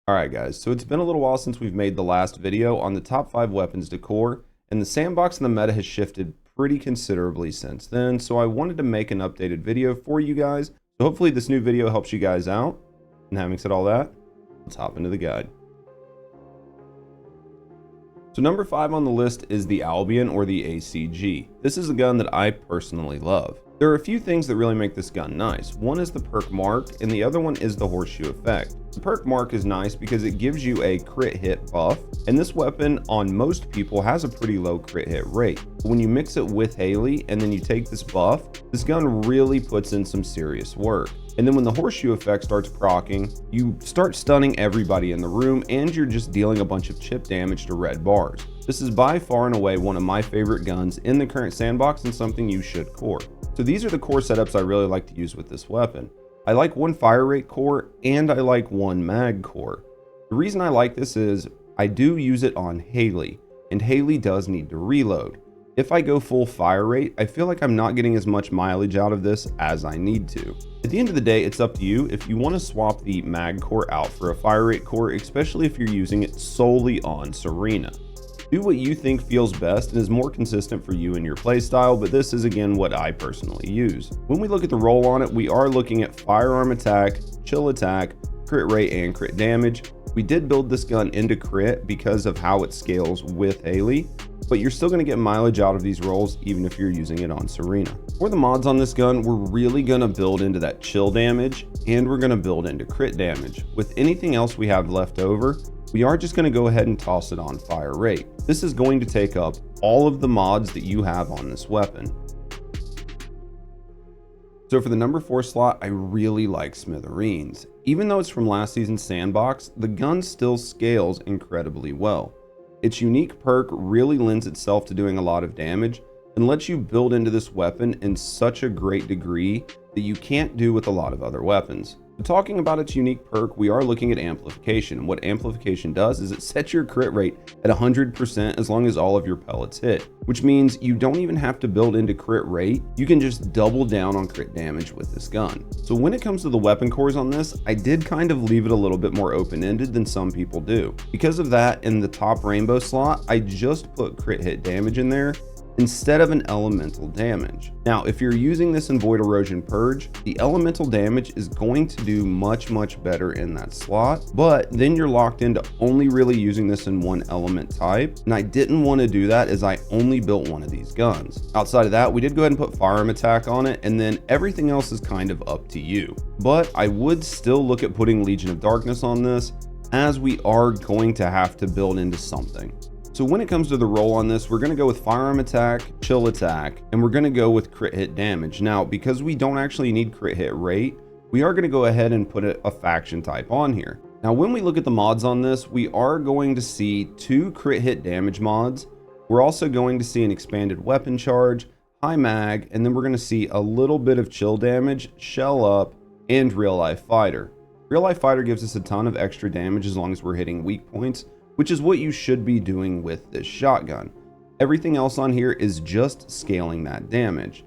Alright guys, so it's been a little while since we've made the last video on the top 5 weapons to core, and the sandbox and the meta has shifted pretty considerably since then, so I wanted to make an updated video for you guys. So hopefully this new video helps you guys out. And having said all that, let's hop into the guide. So number 5 on the list is the Albion, or the ACG. This is a gun that I personally love. There are a few things that really make this gun nice. One is the perk mark, and the other one is the horseshoe effect. The perk mark is nice because it gives you a crit hit buff, and this weapon on most people has a pretty low crit hit rate. But when you mix it with Haley and then you take this buff, this gun really puts in some serious work. And then when the horseshoe effect starts proccing, you start stunning everybody in the room, and you're just dealing a bunch of chip damage to red bars. This is by far and away one of my favorite guns in the current sandbox, and something you should core. So these are the core setups I really like to use with this weapon. I like one fire rate core, and I like one mag core. The reason I like this is I do use it on Haley, and Haley does need to reload. If I go full fire rate, I feel like I'm not getting as much mileage out of this as I need to. At the end of the day, it's up to you if you want to swap the mag core out for a fire rate core, especially if you're using it solely on Serena. Do what you think feels best and is more consistent for you and your playstyle, but this is again what I personally use. When we look at the roll on it, we are looking at firearm attack, chill attack, crit rate, and crit damage. We did build this gun into crit because of how it scales with Haley, but you're still going to get mileage out of these rolls even if you're using it on Serena. For the mods on this gun, we're really going to build into that chill damage, and we're going to build into crit damage. With anything else we have left over, we are just going to go ahead and toss it on fire rate. This is going to take up all of the mods that you have on this weapon. So for the number 4 slot, I really like Smithereens. Even though it's from last season's sandbox, the gun still scales incredibly well. Its unique perk really lends itself to doing a lot of damage and lets you build into this weapon in such a great degree that you can't do with a lot of other weapons. Talking about its unique perk, we are looking at amplification. What amplification does is it sets your crit rate at 100% as long as all of your pellets hit, which means you don't even have to build into crit rate. You can just double down on crit damage with this gun. So when it comes to the weapon cores on this, I did kind of leave it a little bit more open-ended than some people do. Because of that, in the top rainbow slot, I just put crit hit damage in there instead of an elemental damage. Now, if you're using this in Void Erosion Purge, the elemental damage is going to do much better in that slot, but then you're locked into only really using this in one element type, and I didn't want to do that as I only built one of these guns. Outside of that, we did go ahead and put firearm attack on it, and then everything else is kind of up to you. But I would still look at putting Legion of Darkness on this, as we are going to have to build into something. So when it comes to the roll on this, we're going to go with firearm attack, chill attack, and we're going to go with crit hit damage. Now, because we don't actually need crit hit rate, we are going to go ahead and put a faction type on here. Now, when we look at the mods on this, we are going to see 2 crit hit damage mods. We're also going to see an expanded weapon charge, high mag, and then we're going to see a little bit of chill damage, shell up, and real life fighter. Real life fighter gives us a ton of extra damage as long as we're hitting weak points, which is what you should be doing with this shotgun. Everything else on here is just scaling that damage.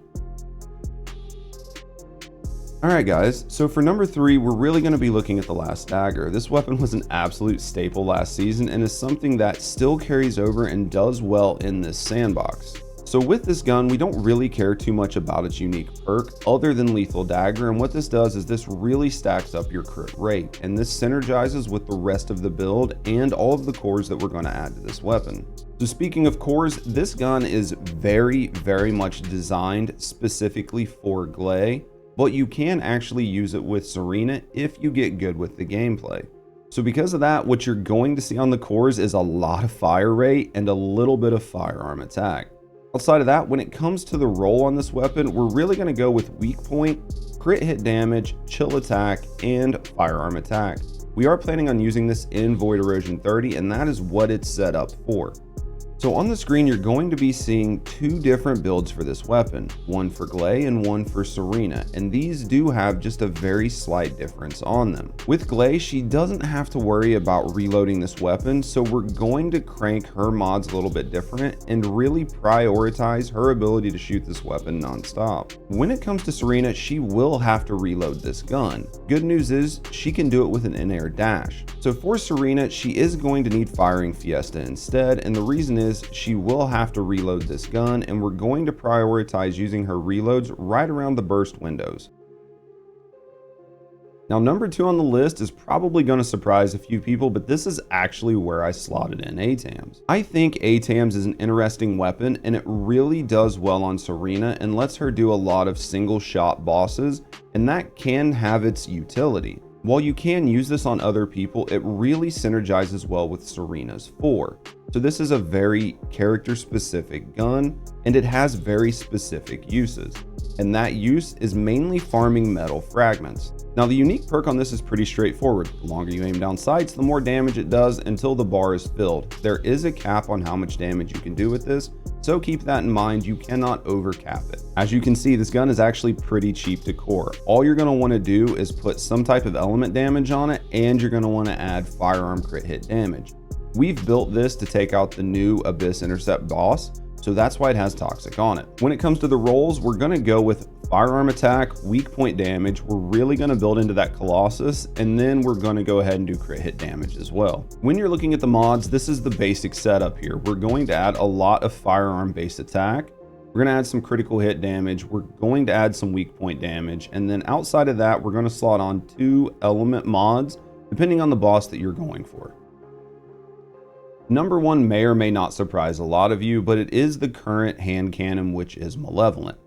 Alright guys, so for number 3, we're really going to be looking at the last Dagger. This weapon was an absolute staple last season and is something that still carries over and does well in this sandbox. So with this gun, we don't really care too much about its unique perk other than Lethal Dagger, and what this does is this really stacks up your crit rate, and this synergizes with the rest of the build and all of the cores that we're going to add to this weapon. So speaking of cores, this gun is very much designed specifically for Glay, but you can actually use it with Serena if you get good with the gameplay. So because of that, what you're going to see on the cores is a lot of fire rate and a little bit of firearm attack. Outside of that, when it comes to the roll on this weapon, we're really going to go with weak point, crit hit damage, chill attack, and firearm attack. We are planning on using this in Void Erosion 30, and that is what it's set up for. So on the screen, you're going to be seeing two different builds for this weapon, one for Glay and one for Serena, and these do have just a very slight difference on them. With Glay, she doesn't have to worry about reloading this weapon, so we're going to crank her mods a little bit different and really prioritize her ability to shoot this weapon non-stop. When it comes to Serena, she will have to reload this gun. Good news is she can do it with an in-air dash. So for Serena, she is going to need firing Fiesta instead, and the reason is she will have to reload this gun, and we're going to prioritize using her reloads right around the burst windows. Now, number 2 on the list is probably going to surprise a few people, but this is actually where I slotted in A-Tams. I think A-Tams is an interesting weapon, and it really does well on Serena and lets her do a lot of single shot bosses, and that can have its utility. While you can use this on other people, it really synergizes well with Serena's 4. So this is a very character specific gun, and it has very specific uses. And that use is mainly farming metal fragments. Now the unique perk on this is pretty straightforward. The longer you aim down sights, the more damage it does until the bar is filled. There is a cap on how much damage you can do with this, so keep that in mind. You cannot overcap it. As you can see, this gun is actually pretty cheap to core. All you're going to want to do is put some type of element damage on it, and you're going to want to add firearm crit hit damage. We've built this to take out the new Abyss Intercept boss, so that's why it has toxic on it. When it comes to the rolls, we're going to go with firearm attack, weak point damage. We're really going to build into that Colossus, and then we're going to go ahead and do crit hit damage as well. When you're looking at the mods, this is the basic setup here. We're going to add a lot of firearm based attack. We're going to add some critical hit damage. We're going to add some weak point damage. And then outside of that, we're going to slot on 2 element mods, depending on the boss that you're going for. Number 1 may or may not surprise a lot of you, but it is the current hand cannon, which is Malevolent.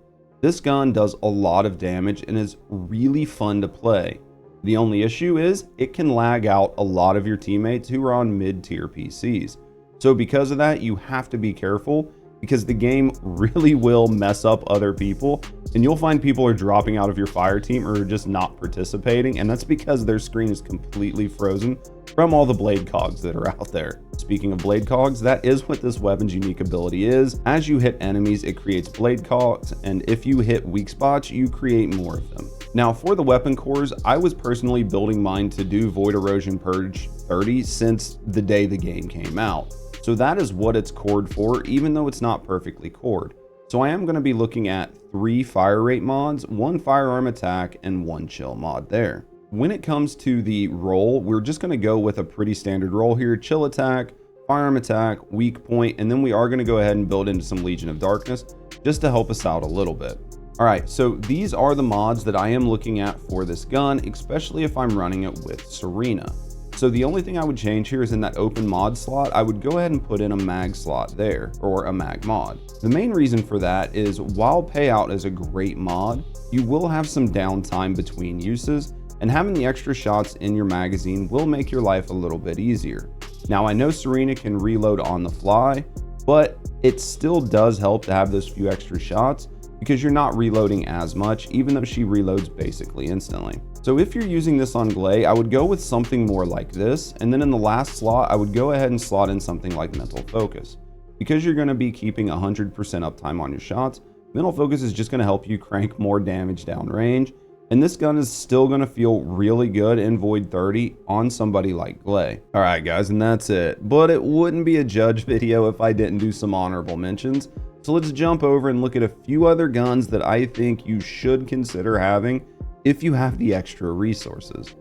This gun does a lot of damage and is really fun to play. The only issue is it can lag out a lot of your teammates who are on mid-tier PCs. So because of that, you have to be careful, because the game really will mess up other people, and you'll find people are dropping out of your fire team or just not participating, and that's because their screen is completely frozen from all the blade cogs that are out there. Speaking of blade cogs, that is what this weapon's unique ability is. As you hit enemies, it creates blade cogs, and if you hit weak spots, you create more of them. Now for the weapon cores, I was personally building mine to do Void Erosion Purge 30 since the day the game came out. So that is what it's cored for, even though it's not perfectly cored. So I am going to be looking at 3 fire rate mods, 1 firearm attack, and 1 chill mod there. When it comes to the roll, we're just going to go with a pretty standard roll here: chill attack, firearm attack, weak point, and then we are going to go ahead and build into some Legion of Darkness just to help us out a little bit. All right, so these are the mods that I am looking at for this gun, especially if I'm running it with Serena. So the only thing I would change here is in that open mod slot, I would go ahead and put in a mag slot there, or a mag mod. The main reason for that is while Payout is a great mod, you will have some downtime between uses, and having the extra shots in your magazine will make your life a little bit easier. Now I know Serena can reload on the fly, but it still does help to have those few extra shots because you're not reloading as much, even though she reloads basically instantly. So if you're using this on Glay, I would go with something more like this, and then in the last slot, I would go ahead and slot in something like Mental Focus. Because you're going to be keeping 100% uptime on your shots, Mental Focus is just going to help you crank more damage downrange, and this gun is still going to feel really good in Void 30 on somebody like Glay. Alright guys, and that's it. But it wouldn't be a judge video if I didn't do some honorable mentions. So let's jump over and look at a few other guns that I think you should consider having if you have the extra resources.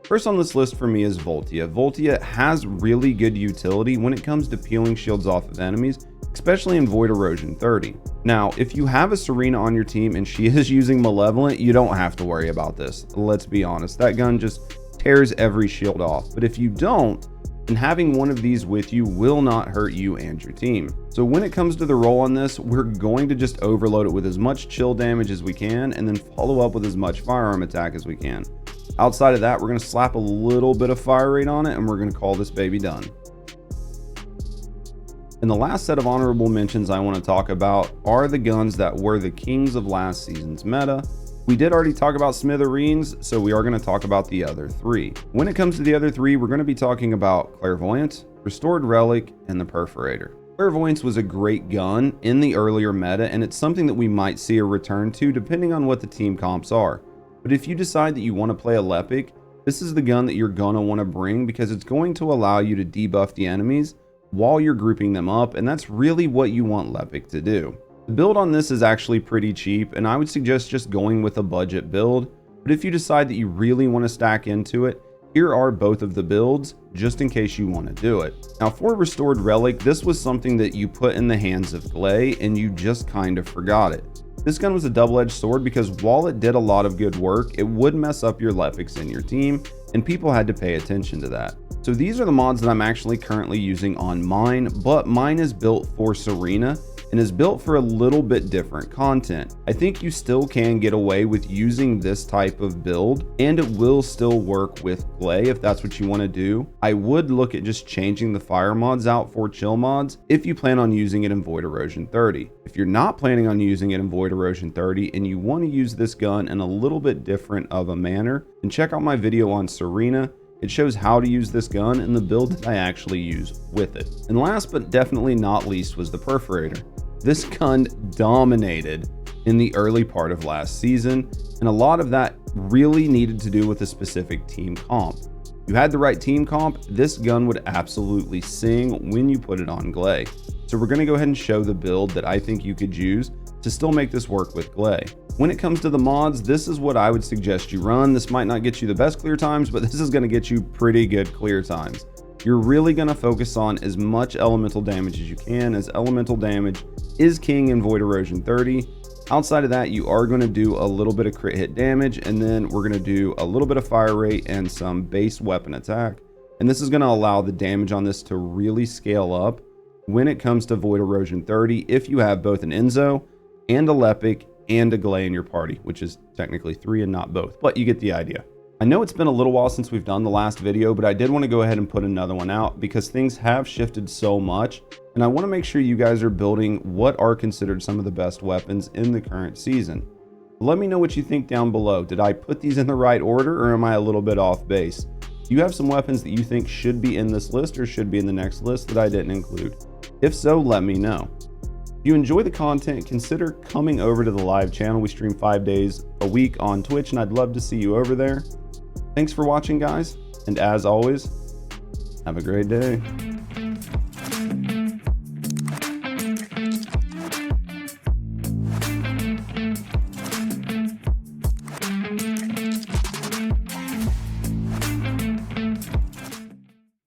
First on this list for me is Voltia. Voltia has really good utility when it comes to peeling shields off of enemies, especially in Void Erosion 30. Now, if you have a Serena on your team and she is using Malevolent, you don't have to worry about this. Let's be honest, that gun just tears every shield off. But if you don't, then having one of these with you will not hurt you and your team. So when it comes to the roll on this, we're going to just overload it with as much chill damage as we can, and then follow up with as much firearm attack as we can. Outside of that, we're going to slap a little bit of fire rate on it, and we're going to call this baby done. And the last set of honorable mentions I want to talk about are the guns that were the kings of last season's meta, We did already talk about Smithereens, so we are going to talk about the other three. When it comes to the other three, we're going to be talking about Clairvoyance, Restored Relic, and the Perforator. Clairvoyance was a great gun in the earlier meta, and it's something that we might see a return to depending on what the team comps are. But if you decide that you want to play a Lepic, this is the gun that you're going to want to bring because it's going to allow you to debuff the enemies while you're grouping them up, and that's really what you want Lepic to do. The build on this is actually pretty cheap, and I would suggest just going with a budget build, but if you decide that you really want to stack into it, here are both of the builds, just in case you want to do it. Now for Restored Relic, this was something that you put in the hands of Glay, and you just kind of forgot it. This gun was a double-edged sword because while it did a lot of good work, it would mess up your Lepics in your team, and people had to pay attention to that. So these are the mods that I'm actually currently using on mine, but mine is built for Serena, and is built for a little bit different content. I think you still can get away with using this type of build, and it will still work with Glay if that's what you want to do. I would look at just changing the fire mods out for chill mods if you plan on using it in Void Erosion 30. If you're not planning on using it in Void Erosion 30 and you want to use this gun in a little bit different of a manner, then check out my video on Serena. It shows how to use this gun and the build that I actually use with it. And last but definitely not least was the Perforator. This gun dominated in the early part of last season, and a lot of that really needed to do with a specific team comp. If you had the right team comp, this gun would absolutely sing when you put it on Glay. So we're going to go ahead and show the build that I think you could use to still make this work with Glay. When it comes to the mods, this is what I would suggest you run. This might not get you the best clear times, but this is going to get you pretty good clear times. You're really going to focus on as much elemental damage as you can, as elemental damage is king in Void Erosion 30. Outside of that, you are going to do a little bit of crit hit damage, and then we're going to do a little bit of fire rate and some base weapon attack. And this is going to allow the damage on this to really scale up when it comes to Void Erosion 30 if you have both an Enzo and a Lepic and a Glay in your party, which is technically 3 and not both, but you get the idea. I know it's been a little while since we've done the last video, but I did want to go ahead and put another one out because things have shifted so much, and I want to make sure you guys are building what are considered some of the best weapons in the current season. Let me know what you think down below. Did I put these in the right order, or am I a little bit off base? Do you have some weapons that you think should be in this list or should be in the next list that I didn't include? If so, let me know. If you enjoy the content, consider coming over to the live channel. We stream 5 days a week on Twitch, and I'd love to see you over there. Thanks for watching, guys, and as always, have a great day.